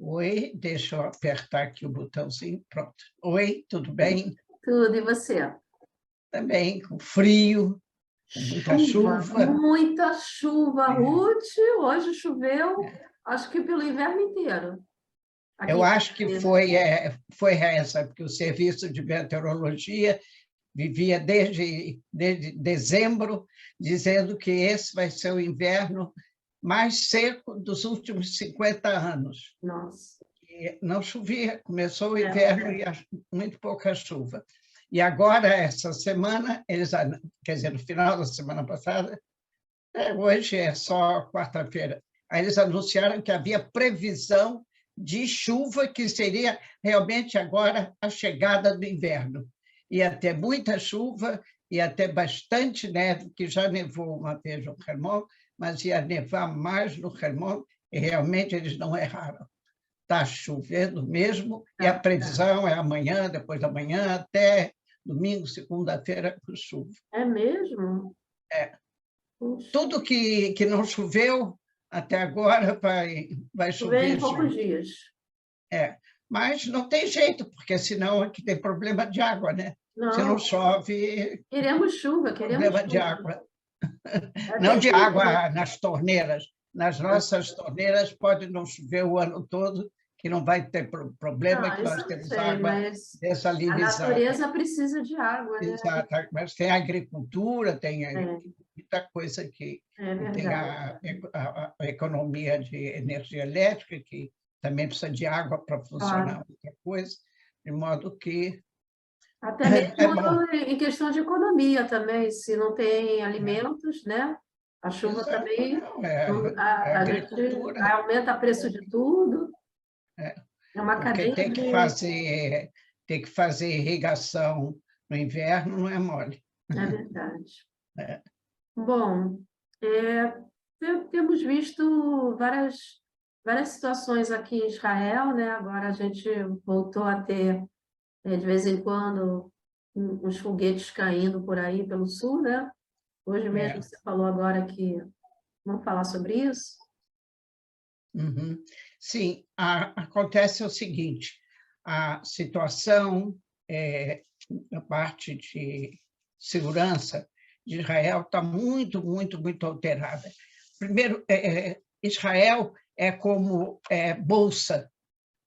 Oi, deixa eu apertar aqui o botãozinho, pronto. Oi, tudo bem? Tudo, e você? Também, com frio, com muita Chuva, chuva. muita chuva. É, Ruth, hoje choveu, é. acho que pelo inverno inteiro. Aqui Eu em acho que Fortaleza. foi essa, porque o Serviço de Meteorologia vivia desde dezembro dizendo que esse vai ser o inverno mais seco dos últimos 50 anos. Nossa, E não chovia, começou o é, inverno e muito pouca chuva. E agora, essa semana, quer dizer, no final da semana passada, hoje é só quarta-feira, aí eles anunciaram que havia previsão de chuva, que seria realmente agora a chegada do inverno. Ia ter muita chuva, ia ter bastante neve, que já nevou uma vez no Hermon, mas ia nevar mais no Hermon, e realmente eles não erraram. Está chovendo mesmo, e a tá. previsão é amanhã, depois da manhã, até domingo, segunda-feira, com chuva. É mesmo? É. Puxa, Tudo que não choveu até agora vai choveu em chover já. poucos dias. É. Mas não tem jeito, porque senão aqui tem problema de água, né? Se não Não, chove, queremos chuva, queremos problema de chuva. água. Não Tem de que... água nas torneiras. Nas nossas torneiras pode não chover o ano todo, que não vai ter problema, Não, que isso nós eu não temos sei, água mas a dessalinizada. natureza precisa de água, né? Exato, mas tem agricultura, tem É, muita coisa que é e tem verdade. a economia de energia elétrica, que também precisa de água para Claro. funcionar muita coisa, de modo que Até é mesmo bom. em questão de economia também, se não tem alimentos, né? A chuva Exato, também, não, é a gente agricultura, aumenta o preço de tudo, é, é uma porque cadeia de... tem que fazer irrigação no inverno, não é mole. É verdade. É, Bom, é, temos visto várias situações aqui em Israel, né? Agora a gente voltou a ter, de vez em quando, uns foguetes caindo por aí pelo sul, né? Hoje mesmo é. você falou agora que vamos falar sobre isso? Uhum. Sim, acontece o seguinte, a situação, a parte de segurança de Israel está muito, muito, muito alterada. Primeiro, Israel é como bolsa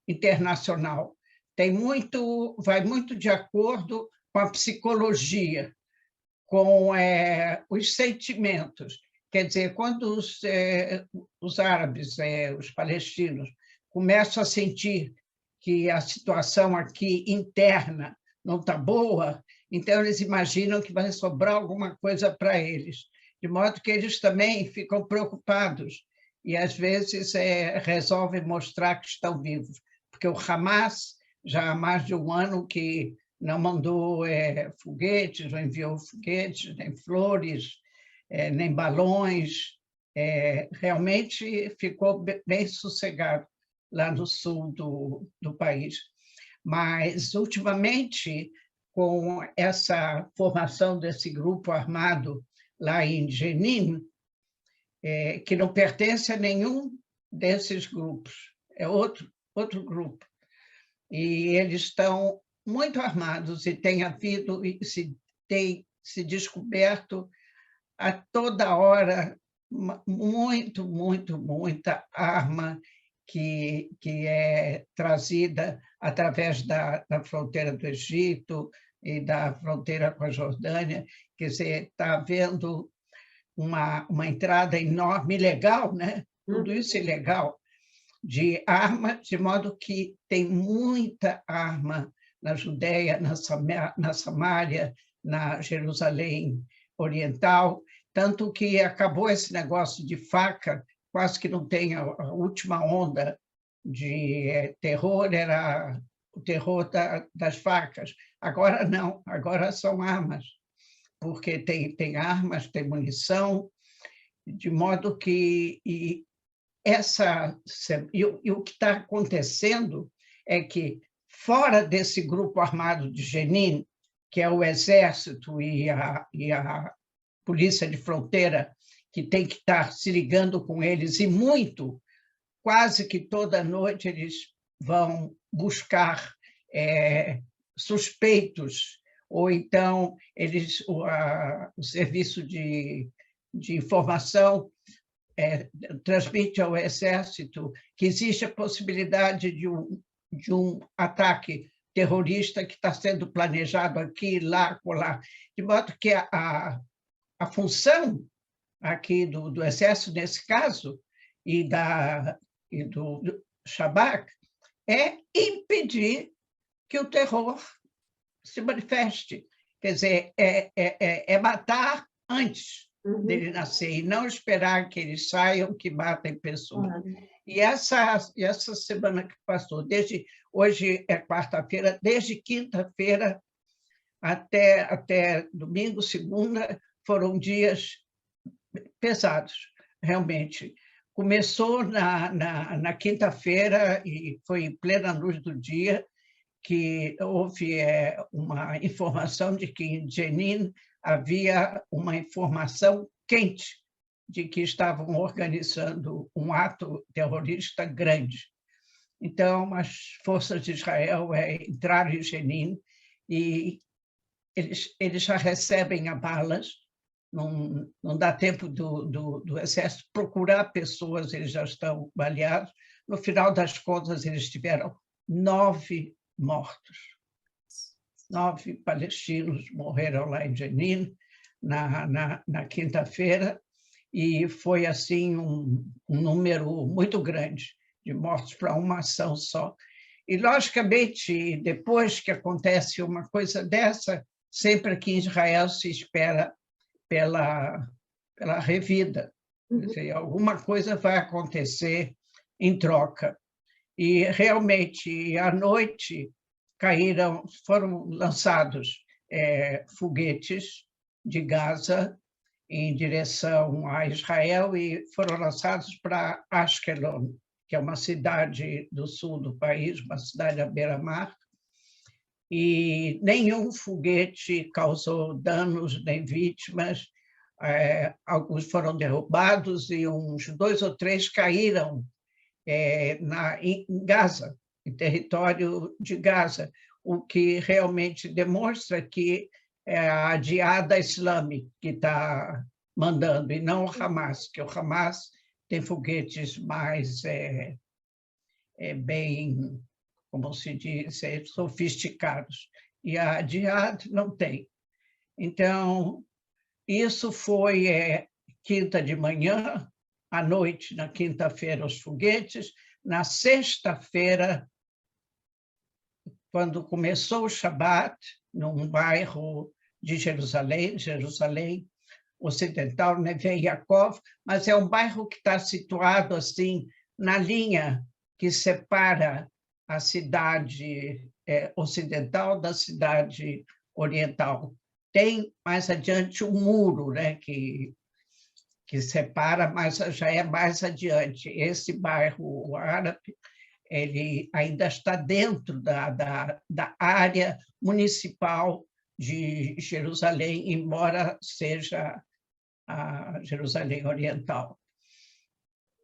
internacional, vai muito de acordo com a psicologia, com os sentimentos. Quer dizer, quando os árabes, os palestinos, começam a sentir que a situação aqui interna não está boa, então eles imaginam que vai sobrar alguma coisa para eles, de modo que eles também ficam preocupados e, às vezes, resolvem mostrar que estão vivos, porque o Hamas já há mais de um ano que não mandou foguetes, não enviou foguetes, nem flores, nem balões. Realmente ficou bem sossegado lá no sul do país. Mas, ultimamente, com essa formação desse grupo armado lá em Jenin, que não pertence a nenhum desses grupos, é outro grupo, e eles estão muito armados e tem havido e tem se descoberto a toda hora muita arma que é trazida através da fronteira do Egito e da fronteira com a Jordânia. Quer dizer, está havendo uma entrada enorme, ilegal, né? Tudo isso é ilegal, de arma, de modo que tem muita arma na Judéia, na Samária, na Jerusalém Oriental, tanto que acabou esse negócio de faca, quase que não tem a última onda de terror, era o terror das facas. Agora não, agora são armas, porque tem armas, tem munição, de modo que e o que está acontecendo é que, fora desse grupo armado de Jenin, que é o Exército e a Polícia de Fronteira, que tem que estar se ligando com eles, e muito, quase que toda noite eles vão buscar suspeitos, ou então o serviço de informação transmite ao Exército que existe a possibilidade de um ataque terrorista que está sendo planejado aqui, lá, acolá. De modo que a função aqui do Exército, nesse caso, e do Shabak, é impedir que o terror se manifeste. Quer dizer, é matar antes dele nascer, e não esperar que eles saiam, que matem pessoas. E essa semana que passou, hoje é quarta-feira, desde quinta-feira até domingo, segunda, foram dias pesados, realmente. Começou na quinta-feira e foi em plena luz do dia que houve uma informação de que em Jenin havia uma informação quente de que estavam organizando um ato terrorista grande. Então, as forças de Israel entraram em Jenin e eles já recebem a balas, não dá tempo do Exército procurar pessoas, eles já estão baleados. No final das contas, eles tiveram 9 mortos. 9 palestinos morreram lá em Jenin, na quinta-feira, e foi assim um número muito grande de mortos para uma ação só. E, logicamente, depois que acontece uma coisa dessa, sempre aqui em Israel se espera pela revida. Quer dizer, alguma coisa vai acontecer em troca. E, realmente, à noite, foram lançados foguetes de Gaza em direção a Israel e foram lançados para Ashkelon, que é uma cidade do sul do país, uma cidade à beira-mar, e nenhum foguete causou danos nem vítimas. Alguns foram derrubados e uns 2 ou 3 caíram em Gaza, em território de Gaza, o que realmente demonstra que é a Jihad Islâmica que está mandando, e não o Hamas, que o Hamas tem foguetes mais bem, como se diz, sofisticados, e a Jihad não tem. Então, isso foi quinta de manhã, à noite, na quinta-feira, os foguetes. Na sexta-feira, quando começou o Shabat, num bairro de Jerusalém Ocidental, Neve Yaakov, mas é um bairro que está situado assim na linha que separa a cidade ocidental da cidade oriental. Tem mais adiante um muro, né, que separa, mas já é mais adiante. Esse bairro árabe, ele ainda está dentro da área municipal de Jerusalém, embora seja a Jerusalém Oriental.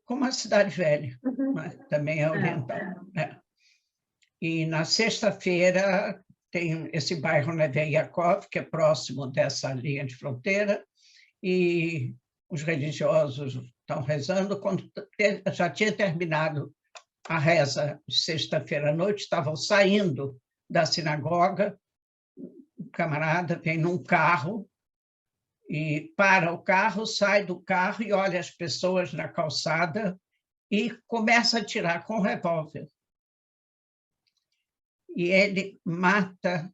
Como a cidade velha, mas também é oriental. E na sexta-feira tem esse bairro Neve Yaakov, que é próximo dessa linha de fronteira, e os religiosos estão rezando. Quando já tinha terminado a reza de sexta-feira à noite, estavam saindo da sinagoga, o camarada vem num carro e para o carro, sai do carro e olha as pessoas na calçada e começa a atirar com revólver. E ele mata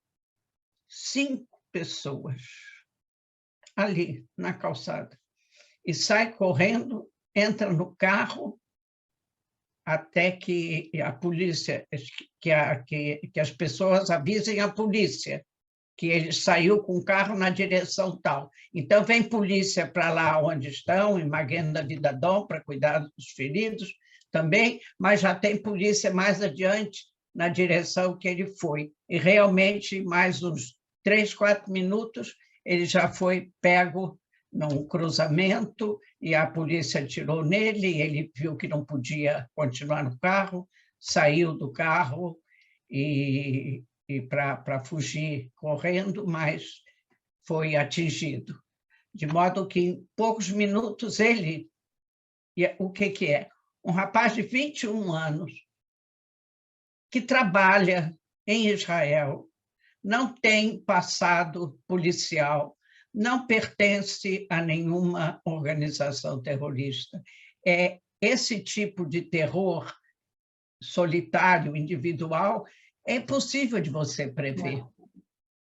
5 pessoas ali na calçada. E sai correndo, entra no carro, até que a polícia, que as pessoas avisem a polícia que ele saiu com o carro na direção tal. Então, vem polícia para lá onde estão, em Magen David Adom, para cuidar dos feridos também, mas já tem polícia mais adiante na direção que ele foi. E, realmente, mais uns 3, 4 minutos, ele já foi pego num cruzamento e a polícia atirou nele, ele viu que não podia continuar no carro, saiu do carro e para fugir correndo, mas foi atingido. De modo que, em poucos minutos, ele... O que é? Um rapaz de 21 anos que trabalha em Israel, não tem passado policial, não pertence a nenhuma organização terrorista. É esse tipo de terror solitário, individual, é impossível de você prever.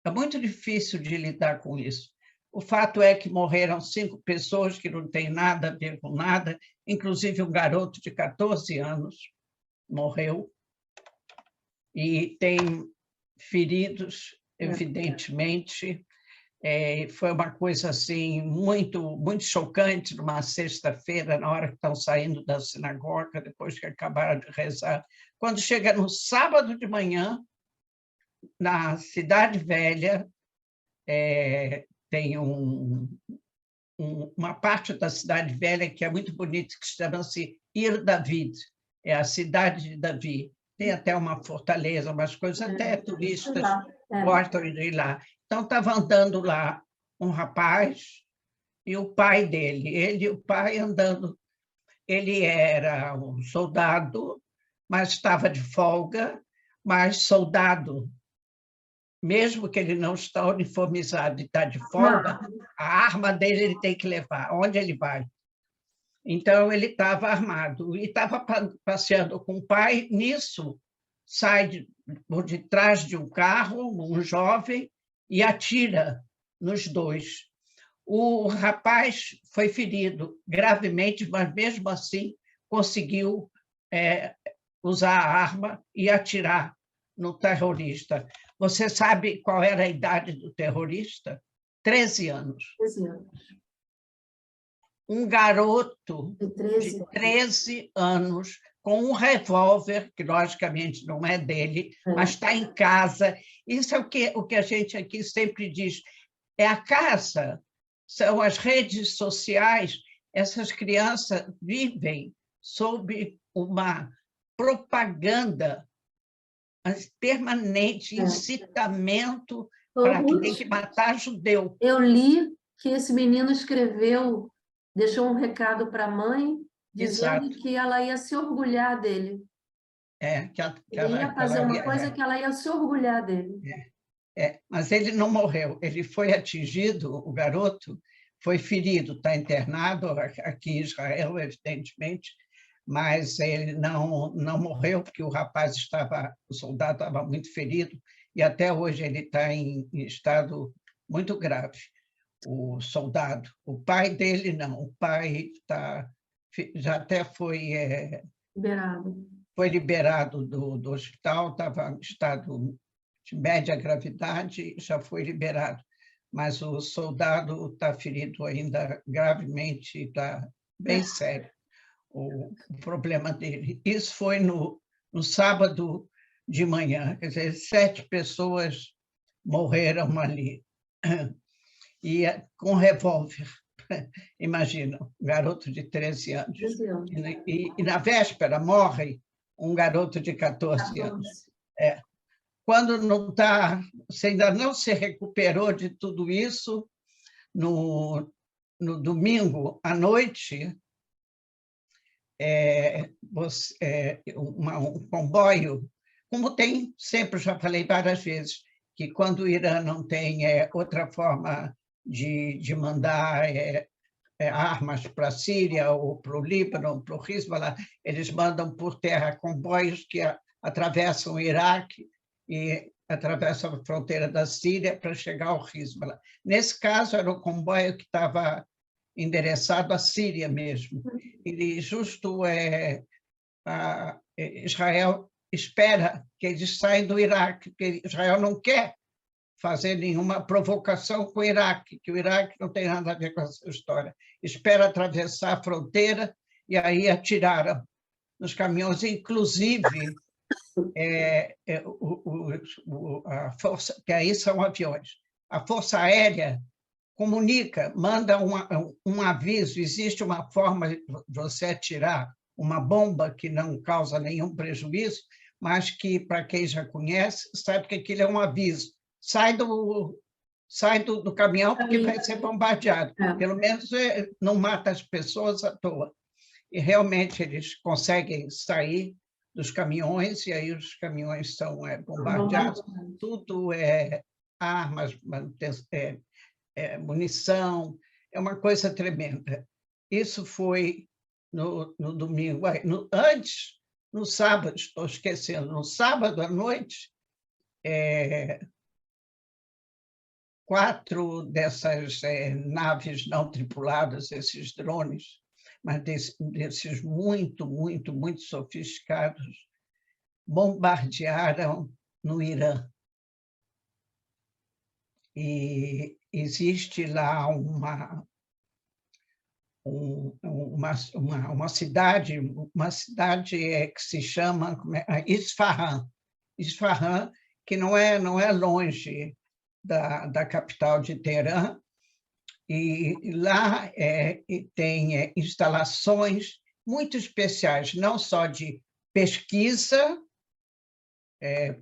É muito difícil de lidar com isso. O fato é que morreram 5 pessoas que não têm nada a ver com nada, inclusive um garoto de 14 anos morreu, e tem feridos, evidentemente. Foi uma coisa assim muito chocante, numa sexta-feira, na hora que estão saindo da sinagoga, depois que acabaram de rezar. Quando chega no sábado de manhã, na Cidade Velha, tem uma parte da Cidade Velha que é muito bonita, que chama-se Ir David, é a cidade de Davi. Tem até uma fortaleza, umas coisas, até turistas gostam de ir lá. Então, estava andando lá um rapaz e o pai dele. Ele e o pai andando. Ele era um soldado, mas estava de folga, mas soldado, mesmo que ele não está uniformizado e está de folga, a arma dele ele tem que levar, onde ele vai. Então, ele estava armado e estava passeando com o pai. Nisso, sai por detrás de um carro, um jovem, e atira nos dois. O rapaz foi ferido gravemente, mas, mesmo assim, conseguiu usar a arma e atirar no terrorista. Você sabe qual era a idade do terrorista? 13 anos. 13 anos. Um garoto de 13 anos, com um revólver, que logicamente não é dele, mas está em casa. Isso é o que a gente aqui sempre diz. É a casa, são as redes sociais. Essas crianças vivem sob uma propaganda permanente, incitamento para que tem que matar judeu. Eu li que esse menino escreveu, deixou um recado para a mãe, dizendo que ela ia se orgulhar dele. Ele ia fazer uma coisa que ela ia se orgulhar dele. Mas ele não morreu, ele foi atingido, o garoto foi ferido, está internado aqui em Israel, evidentemente, mas ele não morreu, porque o soldado estava muito ferido, e até hoje ele está em estado muito grave, o soldado. O pai dele não, o pai já até foi liberado do hospital, estava em estado de média gravidade, já foi liberado, mas o soldado está ferido ainda gravemente, está bem sério o problema dele. Isso foi no sábado de manhã, quer dizer, 7 pessoas morreram ali, e com revólver. Imagina, um garoto de 13 anos. E na véspera morre um garoto de 14 anos. Quando não está, você ainda não se recuperou de tudo isso, no domingo à noite, um comboio, como tem sempre, já falei várias vezes, que quando o Irã não tem outra forma de mandar armas para a Síria ou para o Líbano, para o Hezbollah, eles mandam por terra comboios que atravessam o Iraque e atravessam a fronteira da Síria para chegar ao Hezbollah. Nesse caso, era um comboio que estava endereçado à Síria mesmo. E justo Israel espera que eles saiam do Iraque, porque Israel não quer fazer nenhuma provocação com o Iraque, que o Iraque não tem nada a ver com essa história. Espera atravessar a fronteira e aí atiraram nos caminhões, inclusive a força, que aí são aviões, a Força Aérea comunica, manda um aviso, existe uma forma de você atirar uma bomba que não causa nenhum prejuízo, mas que, para quem já conhece, sabe que aquilo é um aviso. Sai do caminhão porque vai ser bombardeado. Pelo menos não mata as pessoas à toa. E realmente eles conseguem sair dos caminhões, e aí os caminhões são bombardeados. Tudo é armas, munição, é uma coisa tremenda. Isso foi no domingo. Antes, no sábado, estou esquecendo, no sábado à noite, 4 dessas naves não tripuladas, esses drones, mas desses muito, muito, muito sofisticados, bombardearam no Irã. E existe lá uma cidade que se chama Isfahan, que não é longe da capital de Teherã, e lá tem instalações muito especiais, não só de pesquisa,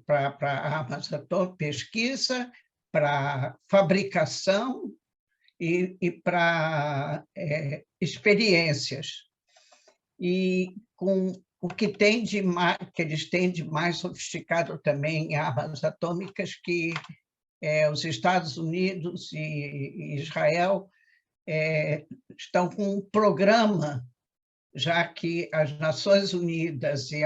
para armas atômicas, pesquisa, para fabricação e para experiências. E com o que eles têm de mais sofisticado também em armas atômicas, que os Estados Unidos e Israel estão com um programa, já que as Nações Unidas e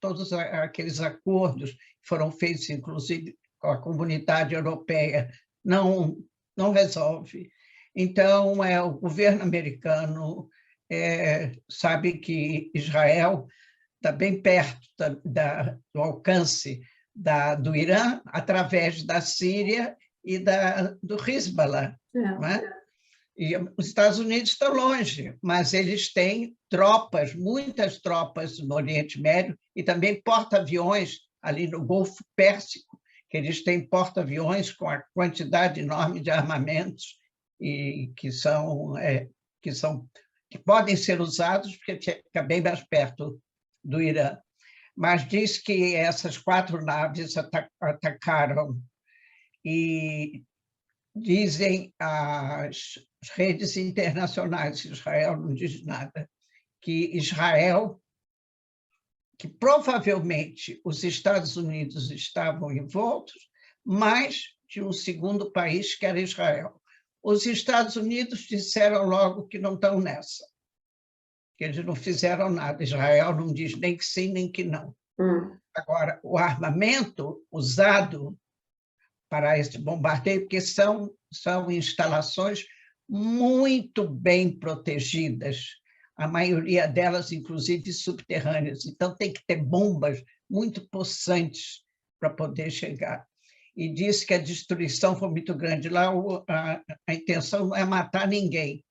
todos aqueles acordos que foram feitos, inclusive com a comunidade europeia, não resolve. Então, o governo americano sabe que Israel está bem perto do alcance do Irã, através da Síria e do Hezbollah. Não é? E os Estados Unidos estão longe, mas eles têm tropas, muitas tropas no Oriente Médio, e também porta-aviões ali no Golfo Pérsico, que eles têm porta-aviões com a quantidade enorme de armamentos e que podem ser usados porque fica bem mais perto do Irã. Mas diz que essas 4 naves atacaram, e dizem as redes internacionais, Israel não diz nada, que provavelmente os Estados Unidos estavam envoltos, mas de um segundo país, que era Israel. Os Estados Unidos disseram logo que não estão nessa, que eles não fizeram nada. Israel não diz nem que sim, nem que não. Agora, o armamento usado para esse bombardeio, porque são instalações muito bem protegidas, a maioria delas, inclusive, subterrâneas. Então, tem que ter bombas muito possantes para poder chegar. E diz que a destruição foi muito grande. Lá, a intenção não é matar ninguém,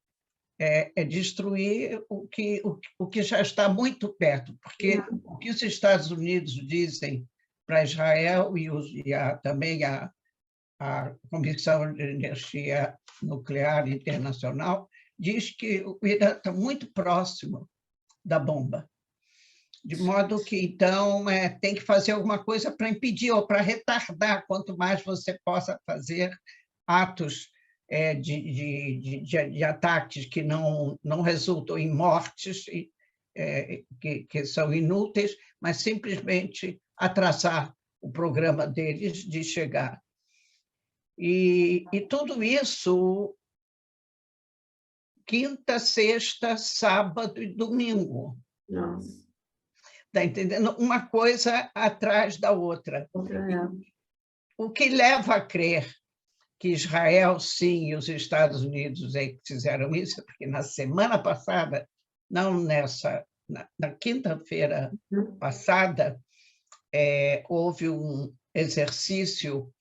é destruir o que já está muito perto, porque o que os Estados Unidos dizem para Israel também a Comissão de Energia Nuclear Internacional diz que o Irã está muito próximo da bomba, de modo que, então, tem que fazer alguma coisa para impedir ou para retardar, quanto mais você possa fazer atos de ataques que não resultam em mortes, que são inúteis, mas simplesmente atrasar o programa deles de chegar. E tudo isso quinta, sexta, sábado e domingo. Nossa. Está entendendo? Uma coisa atrás da outra. O que leva a crer que Israel, sim, e os Estados Unidos é que fizeram isso, porque na semana passada, não na quinta-feira passada, houve um exercício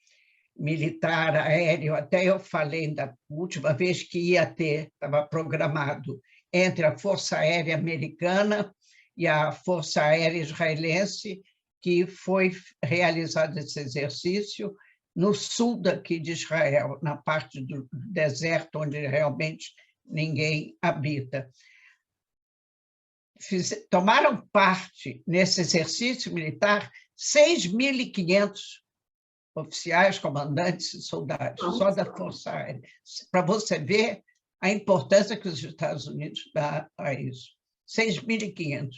militar aéreo, até eu falei da última vez que ia ter, estava programado, entre a Força Aérea Americana e a Força Aérea Israelense, que foi realizado esse exercício no sul daqui de Israel, na parte do deserto, onde realmente ninguém habita. Tomaram parte nesse exercício militar 6.500 oficiais, comandantes e soldados, só da Força Aérea, para você ver a importância que os Estados Unidos dá a isso. 6.500.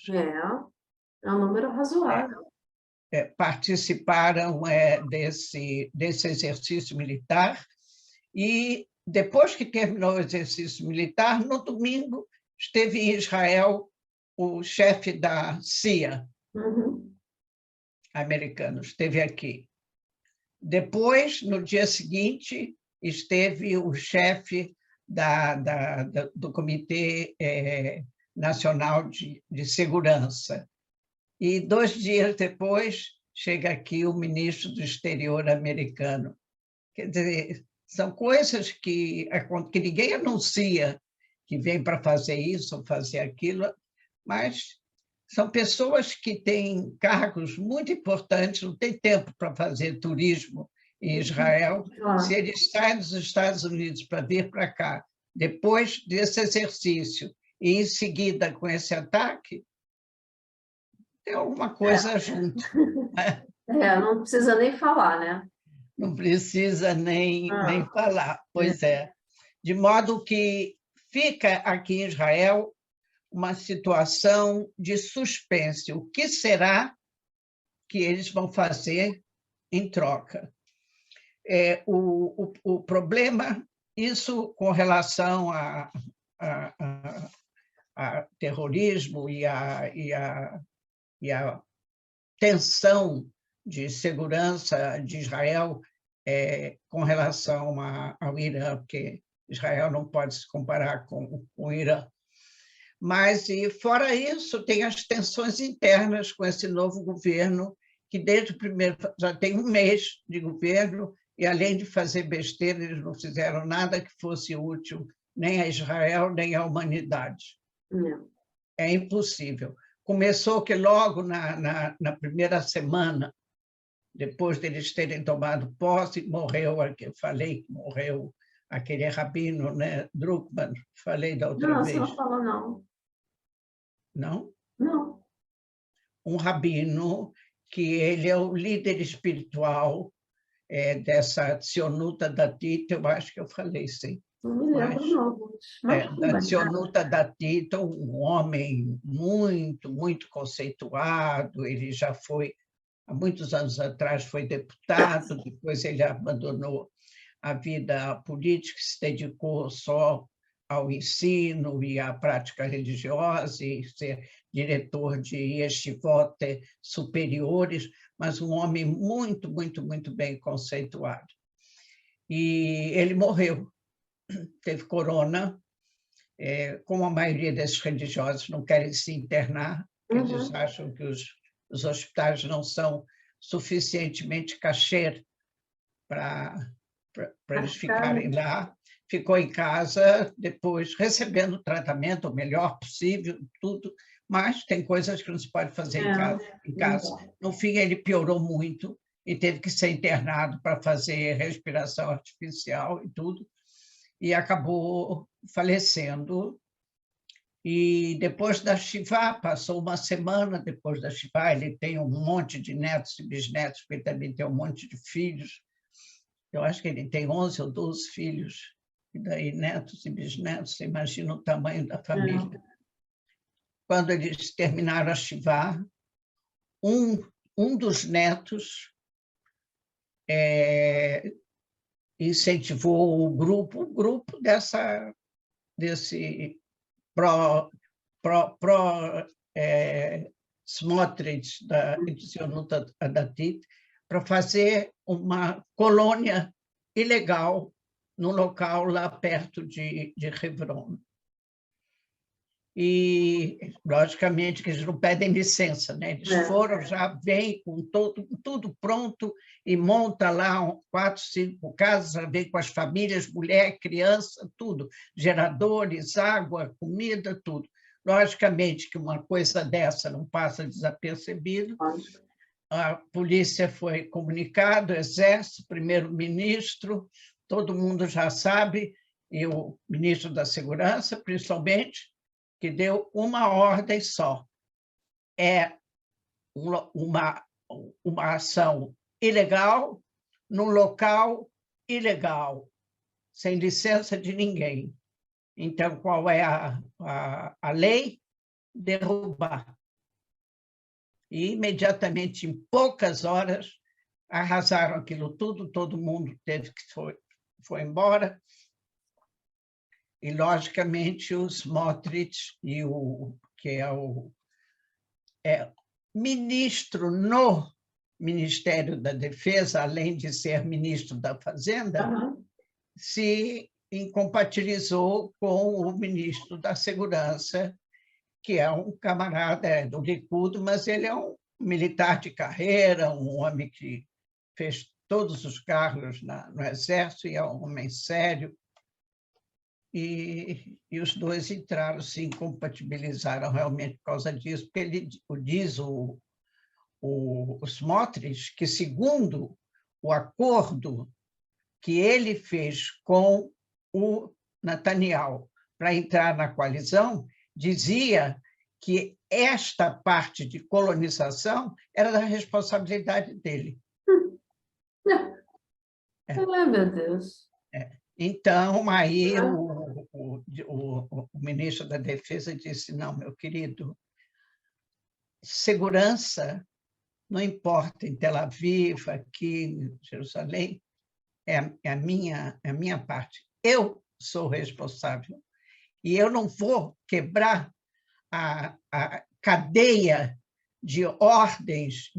É um número razoável. Participaram desse exercício militar, e depois que terminou o exercício militar, no domingo, esteve em Israel o chefe da CIA, americano, esteve aqui. Depois, no dia seguinte, esteve o chefe do Comitê Nacional de Segurança. E 2 dias depois, chega aqui o ministro do Exterior americano. Quer dizer, são coisas que ninguém anuncia que vem para fazer isso ou fazer aquilo, mas são pessoas que têm cargos muito importantes, não têm tempo para fazer turismo em Israel. Se eles saem dos Estados Unidos para vir para cá, depois desse exercício, e em seguida com esse ataque, tem alguma coisa junto. Não precisa nem falar, né? Não precisa nem falar, pois é. De modo que fica aqui em Israel uma situação de suspense. O que será que eles vão fazer em troca? O problema, isso com relação a terrorismo e a tensão de segurança de Israel com relação ao Irã, porque Israel não pode se comparar com o Irã. Mas, e fora isso, tem as tensões internas com esse novo governo, que desde o primeiro, já tem 1 mês de governo, e além de fazer besteira, eles não fizeram nada que fosse útil nem a Israel, nem à humanidade. Não. É impossível. Começou que logo na primeira semana, depois deles terem tomado posse, morreu, eu falei que morreu aquele rabino, né, Druckmann, falei da outra vez. Não, você não falou, não. Não? Não. Um rabino que ele é o líder espiritual dessa Tzionuta Datit, eu acho que eu falei, sim. Não me lembro, não. Da Tzionuta Datit, um homem muito, muito conceituado, ele já foi, há muitos anos atrás, foi deputado, depois ele abandonou a vida política, se dedicou só ao ensino e à prática religiosa, e ser diretor de yeshivot superiores, mas um homem muito, muito, muito bem conceituado. E ele morreu, teve corona, como a maioria desses religiosos não querem se internar, porque eles acham que os hospitais não são suficientemente cachê para eles ficarem lá. Ficou em casa, depois recebendo o tratamento o melhor possível, tudo, mas tem coisas que não se pode fazer em casa. No fim, ele piorou muito e teve que ser internado para fazer respiração artificial e tudo, e acabou falecendo. E depois da Shivá, passou 1 semana depois da Shivá, ele tem um monte de netos e bisnetos, porque ele também tem um monte de filhos. Eu acho que ele tem 11 ou 12 filhos, e daí netos e bisnetos, você imagina o tamanho da família. Quando eles terminaram a Shivá, um dos netos incentivou o grupo desse Smotrich, da Tzionuta Datit, para fazer uma colônia ilegal no local lá perto de Hebron. E, logicamente, que eles não pedem licença, né? Eles foram, já vêm com tudo pronto e monta lá 4, 5 casas, já vem com as famílias, mulher, criança, tudo, geradores, água, comida, tudo. Logicamente que uma coisa dessa não passa desapercebido, a polícia foi comunicada, o exército, primeiro-ministro, todo mundo já sabe, e o ministro da Segurança, principalmente, que deu uma ordem só. É uma ação ilegal, num local ilegal, sem licença de ninguém. Então, qual é a lei? Derrubar. E, imediatamente, em poucas horas, arrasaram aquilo tudo, todo mundo teve que foi embora. E, logicamente, o Smotrich, que é o ministro no Ministério da Defesa, além de ser ministro da Fazenda, se incompatibilizou com o ministro da Segurança, que é um camarada do Likud, mas ele é um militar de carreira, um homem que fez todos os cargos no Exército e é um homem sério. E os dois entraram, se incompatibilizaram realmente por causa disso, porque ele diz o Smotrich que, segundo o acordo que ele fez com o Netanyahu para entrar na coalizão, dizia que esta parte de colonização era da responsabilidade dele. Ai, meu Deus. Então, aí o ministro da Defesa disse, não, meu querido, segurança, não importa, em Tel Aviv, aqui em Jerusalém, é a minha parte. Eu sou responsável. E eu não vou quebrar a cadeia de ordens,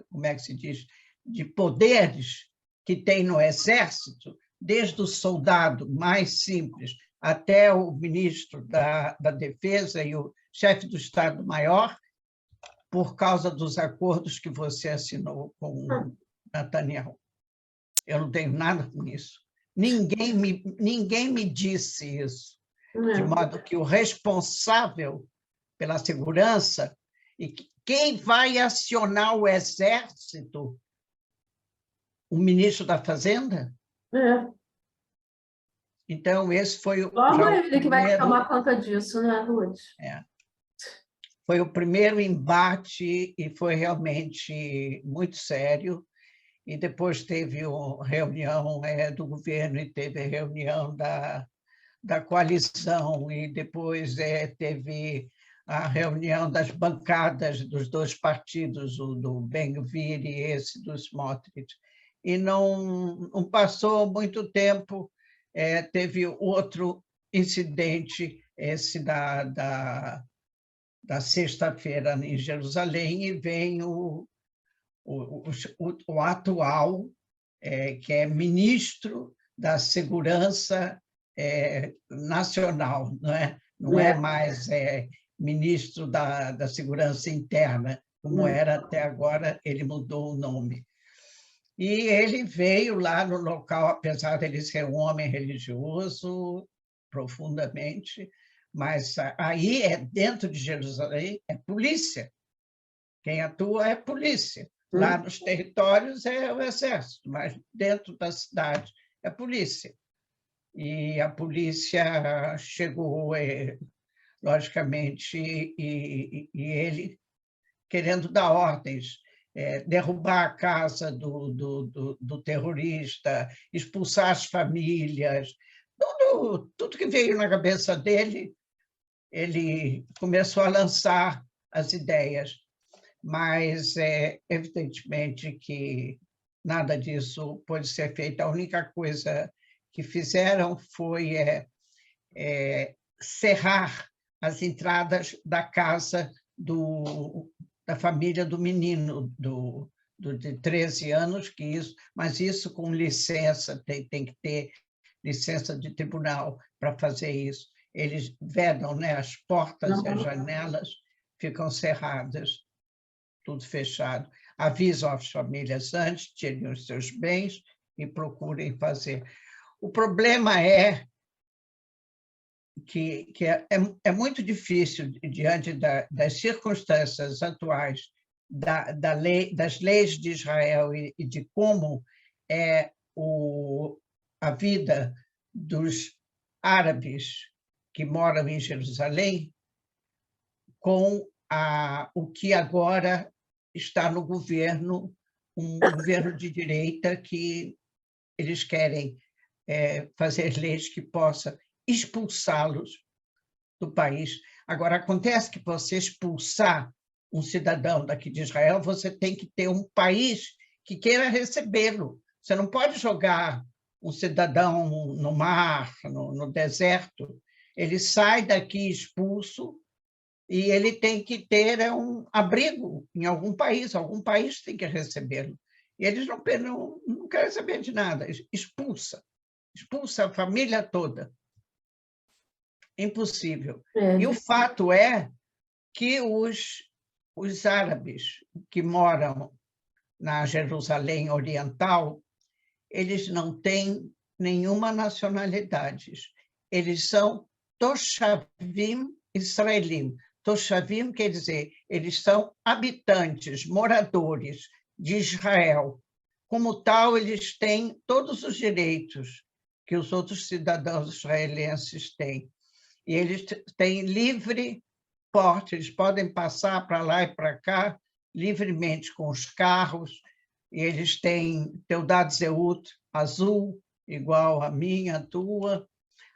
como é que se diz, de poderes que tem no Exército, desde o soldado mais simples até o ministro da Defesa e o chefe do Estado-Maior, por causa dos acordos que você assinou com o Netanyahu. Eu não tenho nada com isso. Ninguém me disse isso. De modo que o responsável pela segurança e quem vai acionar o Exército? O ministro da Fazenda? Então, esse foi Logo já o ele que vai primeiro... tomar conta disso, né, Ruth? Foi o primeiro embate e foi realmente muito sério. E depois teve uma reunião do governo e teve a reunião da coalizão, e depois teve a reunião das bancadas dos dois partidos, o do Ben-Gvir e esse do Smotrich. E não passou muito tempo, teve outro incidente, esse da sexta-feira em Jerusalém, e vem o atual, que é ministro da Segurança Nacional, não é mais ministro da Segurança Interna, como era até agora, ele mudou o nome. E ele veio lá no local, apesar de ele ser um homem religioso, profundamente, mas aí, dentro de Jerusalém, é polícia. Quem atua é polícia. Lá nos territórios é o Exército, mas dentro da cidade é polícia. E a polícia chegou, logicamente, e ele querendo dar ordens, derrubar a casa do terrorista, expulsar as famílias, tudo que veio na cabeça dele, ele começou a lançar as ideias. Mas, evidentemente, que nada disso pode ser feito. A única coisa que fizeram foi cerrar as entradas da casa da família do menino, de 13 anos, mas isso com licença, tem que ter licença de tribunal para fazer isso. Eles vedam, né? As portas e as janelas ficam cerradas, tudo fechado. Avisam as famílias antes, tirem os seus bens e procurem fazer. O problema é é muito difícil, diante das circunstâncias atuais, das leis de Israel e de como é a vida dos árabes que moram em Jerusalém, com o que agora está no governo, um governo de direita que eles querem fazer leis que possam expulsá-los do país. Agora, acontece que você expulsar um cidadão daqui de Israel, você tem que ter um país que queira recebê-lo. Você não pode jogar um cidadão no mar, no deserto. Ele sai daqui expulso e ele tem que ter um abrigo em algum país tem que recebê-lo. E eles não querem saber de nada, expulsa a família toda. Impossível. E o fato é que os árabes que moram na Jerusalém Oriental, eles não têm nenhuma nacionalidade. Eles são Toshavim Israelim. Toshavim quer dizer, eles são habitantes, moradores de Israel. Como tal, eles têm todos os direitos que os outros cidadãos israelenses têm. E eles têm livre porte, eles podem passar para lá e para cá livremente com os carros, e eles têm Teudat Zehut azul, igual a minha, a tua,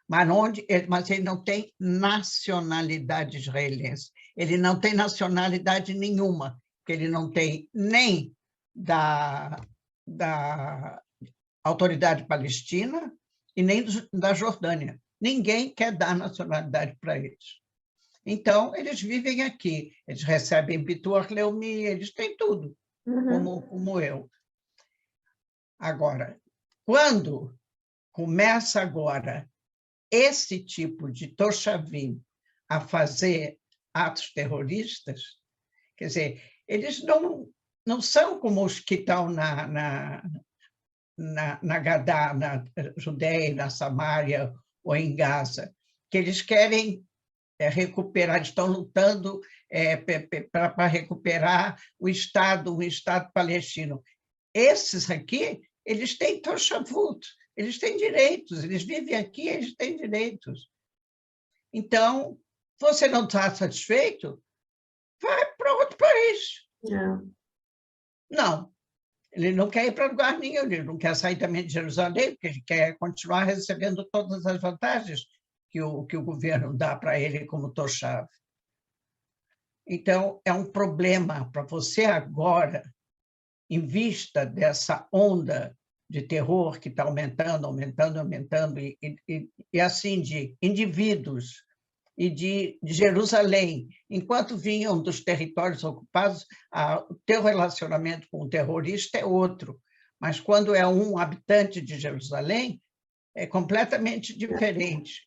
mas ele não tem nacionalidade israelense. Ele não tem nacionalidade nenhuma, porque ele não tem nem da Autoridade Palestina e nem da Jordânia. Ninguém quer dar nacionalidade para eles. Então, eles vivem aqui, eles recebem Bitur Leumi, eles têm tudo, como eu. Agora, quando começa agora esse tipo de Toshavim a fazer atos terroristas, quer dizer, eles não são como os que estão na Gadá, na Judéia, na Samária ou em Gaza, que eles querem recuperar, estão lutando para recuperar um Estado palestino. Esses aqui, eles têm toshavut, eles têm direitos, eles vivem aqui, eles têm direitos. Então, você não está satisfeito? Vai para outro país. Não, ele não quer ir para lugar nenhum, ele não quer sair também de Jerusalém, porque ele quer continuar recebendo todas as vantagens que o governo dá para ele como toshav. Então, é um problema para você agora, em vista dessa onda de terror que está aumentando, e assim, de indivíduos e de Jerusalém, enquanto vinham dos territórios ocupados, o teu relacionamento com o terrorista é outro, mas quando é um habitante de Jerusalém, é completamente diferente,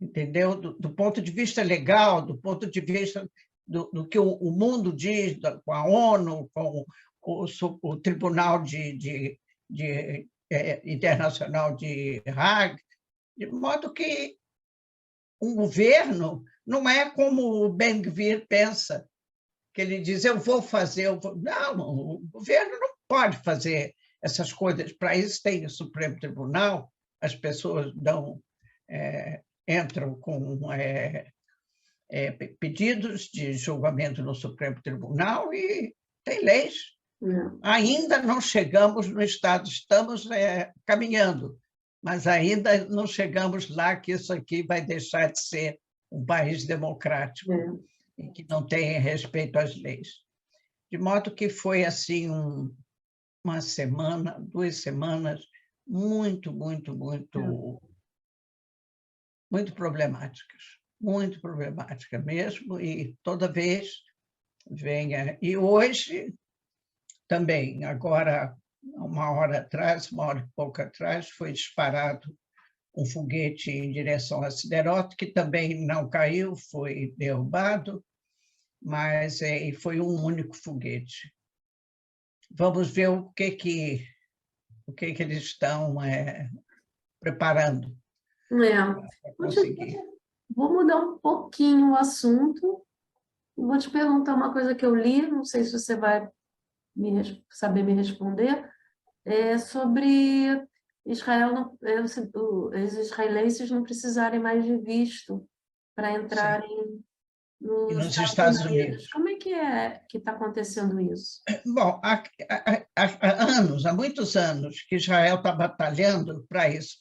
entendeu? Do ponto de vista legal, do ponto de vista do que o mundo diz, com a ONU, com o Tribunal Internacional de Hague, de modo que um governo não é como o Ben-Gvir pensa, que ele diz, eu vou fazer, Não, o governo não pode fazer essas coisas. Para isso tem o Supremo Tribunal, as pessoas entram com pedidos de julgamento no Supremo Tribunal e tem leis. Ainda não chegamos no estado, estamos caminhando, mas ainda não chegamos lá que isso aqui vai deixar de ser um país democrático e que não tem respeito às leis. De modo que foi assim uma semana, 2 semanas muito problemáticas mesmo, e toda vez venha. E hoje também, agora, uma hora e pouco atrás, foi disparado um foguete em direção a Sderot, que também não caiu, foi derrubado, mas foi um único foguete. Vamos ver o que eles estão preparando para conseguir. vou mudar um pouquinho o assunto. Vou te perguntar uma coisa que eu li, não sei se você vai saber me responder, sobre Israel, os israelenses não precisarem mais de visto para Sim. entrarem E nos nos Estados Estados Unidos. Unidos. Como é que está acontecendo isso? Bom, há muitos anos que Israel está batalhando para isso.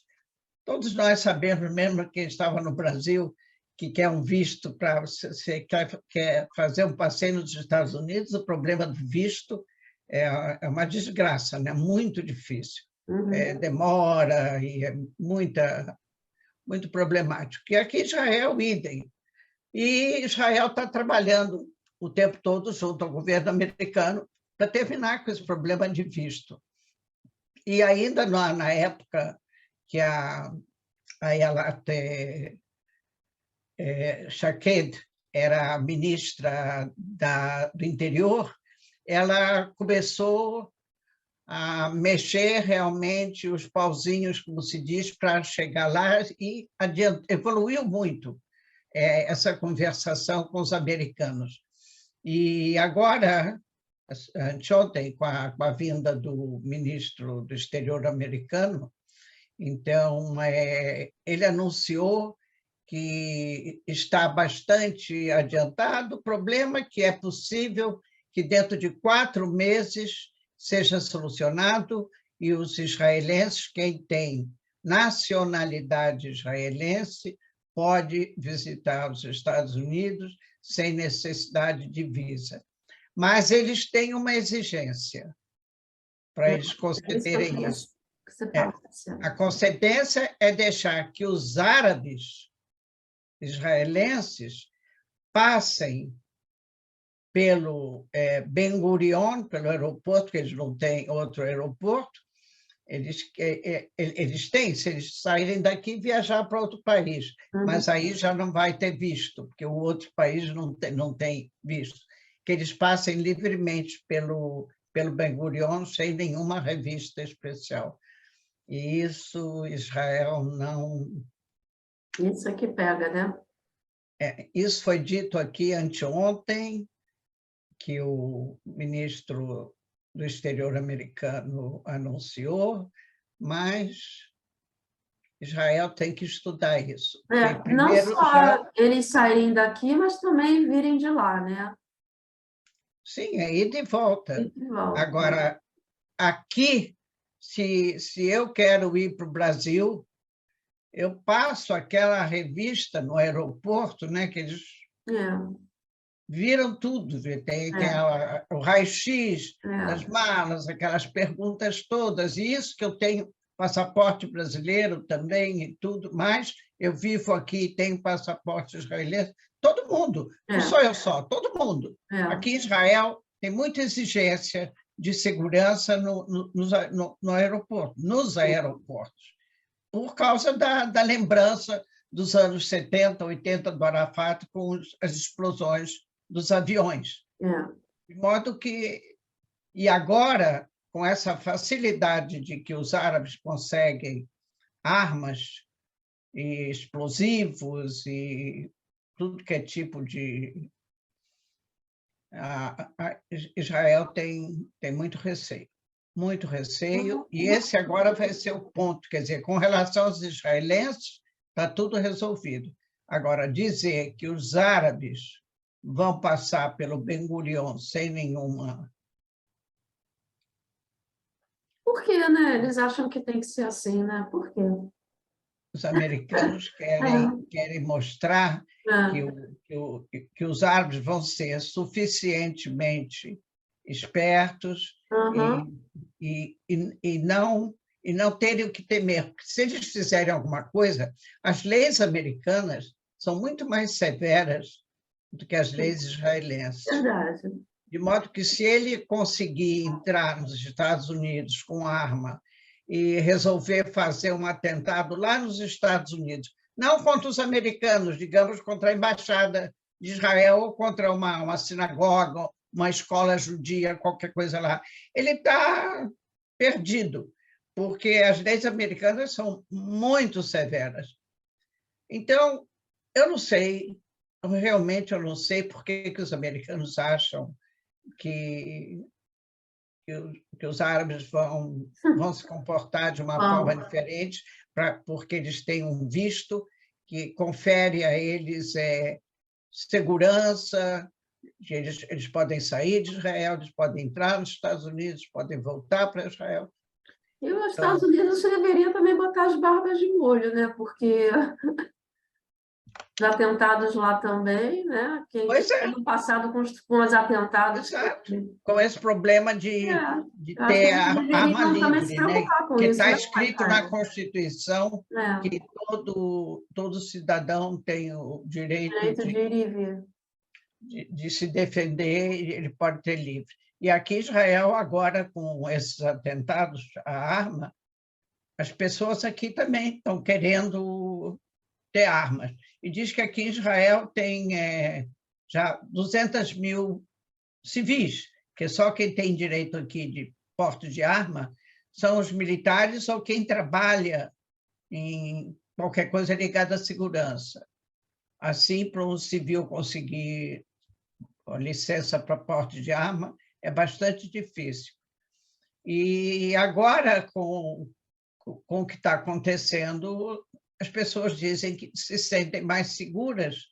Todos nós sabemos, mesmo quem estava no Brasil, que quer um visto para você quer fazer um passeio nos Estados Unidos, o problema do visto é uma desgraça, né? Muito difícil. Uhum. Demora e é muito problemático. E aqui Israel, idem. E Israel está trabalhando o tempo todo junto ao governo americano para terminar com esse problema de visto. E ainda na época que a Ayelet Shaked era a ministra do interior, ela começou a mexer realmente os pauzinhos, como se diz, para chegar lá e evoluiu muito essa conversação com os americanos. E agora, anteontem, com a vinda do ministro do exterior americano, então, ele anunciou que está bastante adiantado. O problema é que é possível que dentro de 4 meses seja solucionado e os israelenses, quem tem nacionalidade israelense, pode visitar os Estados Unidos sem necessidade de visa. Mas eles têm uma exigência para eles É isso que eu concederem queria isso. que você falasse. A concedência é deixar que os árabes israelenses passem pelo Ben Gurion, pelo aeroporto, que eles não têm outro aeroporto, eles têm, se eles saírem daqui, viajar para outro país, mas aí já não vai ter visto, porque o outro país não tem visto, que eles passem livremente pelo Ben Gurion sem nenhuma revista especial. E isso Israel não... Isso é que pega, né? Isso foi dito aqui anteontem, que o ministro do exterior americano anunciou, mas Israel tem que estudar isso. Porque Não primeiro já... só eles saírem daqui, mas também virem de lá, né? Sim, é ida e volta. E de volta. Agora, aqui, se eu quero ir para o Brasil, eu passo aquela revista no aeroporto, né, que eles É, viram tudo, tem é, o raio-x das é. malas, aquelas perguntas todas, e isso que eu tenho passaporte brasileiro também e tudo mais, eu vivo aqui, tenho passaporte israelense, todo mundo, não É, sou eu só, todo mundo. é. Aqui em Israel tem muita exigência de segurança no aeroporto, nos aeroportos, por causa da lembrança dos anos 70, 80 do Arafat com as explosões dos aviões. É. De modo que... E agora, com essa facilidade de que os árabes conseguem armas e explosivos e tudo que é tipo de... Israel tem muito receio, e esse agora vai ser o ponto, quer dizer, com relação aos israelenses, está tudo resolvido. Agora, dizer que os árabes vão passar pelo Ben Gurion sem nenhuma... Por quê, né? Eles acham que tem que ser assim, né? Por quê? Os americanos É, querem mostrar que, é. que os árabes vão ser suficientemente espertos Aham, e não terem o que temer. Porque se eles fizerem alguma coisa, as leis americanas são muito mais severas do que as leis israelenses. verdade. De modo que, se ele conseguir entrar nos Estados Unidos com arma e resolver fazer um atentado lá nos Estados Unidos, não contra os americanos, digamos, contra a embaixada de Israel ou contra uma sinagoga, uma escola judia, qualquer coisa lá, ele está perdido, porque as leis americanas são muito severas. Então, Eu não sei, realmente eu não sei por que que os americanos acham que que os árabes vão se comportar de uma forma Bom, diferente, porque eles têm um visto que confere a eles segurança, que eles podem sair de Israel, eles podem entrar nos Estados Unidos, podem voltar para Israel. e os Estados Então, Unidos deveria também botar as barbas de molho, né? Porque os atentados lá também, né? Quem pois é, tem no passado com os atentados. exato. Com esse problema É, de eu acho que ter eles a arma deveriam também se livre, né? preocupar com Que isso, está né, escrito na cara? Constituição É, que todo cidadão tem o direito direito de ir e vir. de se defender, ele pode ter livre. E aqui em Israel, agora, com esses atentados à arma, as pessoas aqui também estão querendo ter armas. E diz que aqui em Israel tem já 200 mil civis, que só quem tem direito aqui de porte de arma são os militares ou quem trabalha em qualquer coisa ligada à segurança. Assim, para um civil conseguir a licença para porte de arma é bastante difícil. E agora, com o que está acontecendo, as pessoas dizem que se sentem mais seguras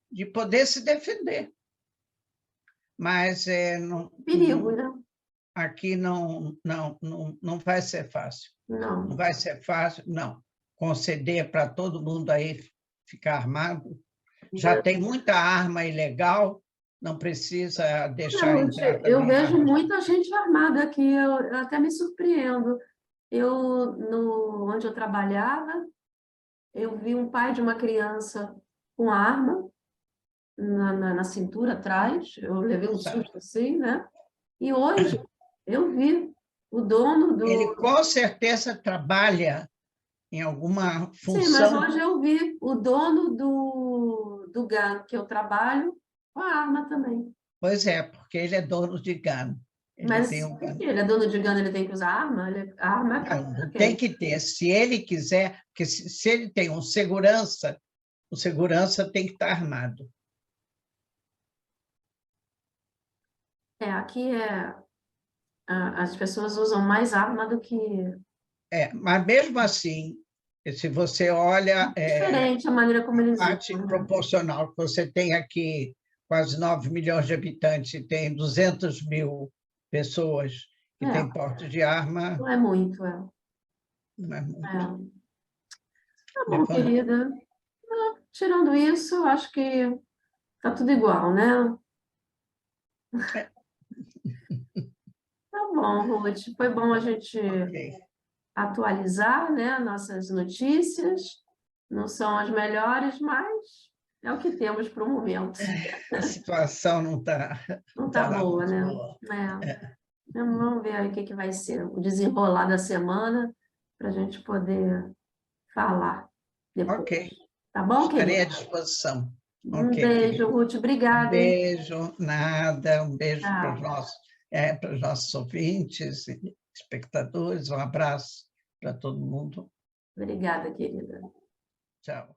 de poder se defender. Mas Perigo, né? aqui não vai ser fácil. Não Não. vai ser fácil, não. Conceder para todo mundo aí ficar armado. Já tem muita arma ilegal, não precisa deixar Não, entrar eu também vejo armas. muita gente armada aqui, eu até me surpreendo. Onde eu trabalhava, eu vi um pai de uma criança com arma na cintura atrás, eu levei um susto assim, né? E hoje eu vi o dono Ele do. com certeza trabalha em alguma Sim, mas função. hoje eu vi o dono do GAN que eu trabalho com a arma também. Pois é, porque ele é dono de GAN. Ele tem Mas um por GAN. quê? Ele é dono de GAN, ele tem que usar arma? A arma é para Não, tem quem? que ter, se ele quiser, porque se ele tem um segurança, o segurança tem que estar armado. Aqui as pessoas usam mais arma do que. Mas mesmo assim, se você olha Diferente a maneira como a eles parte usam, né? proporcional, que você tem aqui quase 9 milhões de habitantes e tem 200 mil pessoas que É, têm porte de arma, não é muito, é. não é muito. É. Tá bom, Levanta. querida. Tirando isso, eu acho que tá tudo igual, né? Tá bom, Ruth. Foi bom a gente Ok. atualizar, né, nossas notícias. Não são as melhores, mas é o que temos para o momento. A situação não Não tá tá lá boa, muito né? boa. Vamos ver aí o que que vai ser o desenrolar da semana para a gente poder falar depois. Ok, Tá bom, estarei à querida? disposição. Um Ok, beijo, querido. Ruth. Um Obrigada, hein? beijo, nada, um beijo Tchau. para os nossos ouvintes e espectadores, um abraço para todo mundo. Obrigada, querida. Tchau.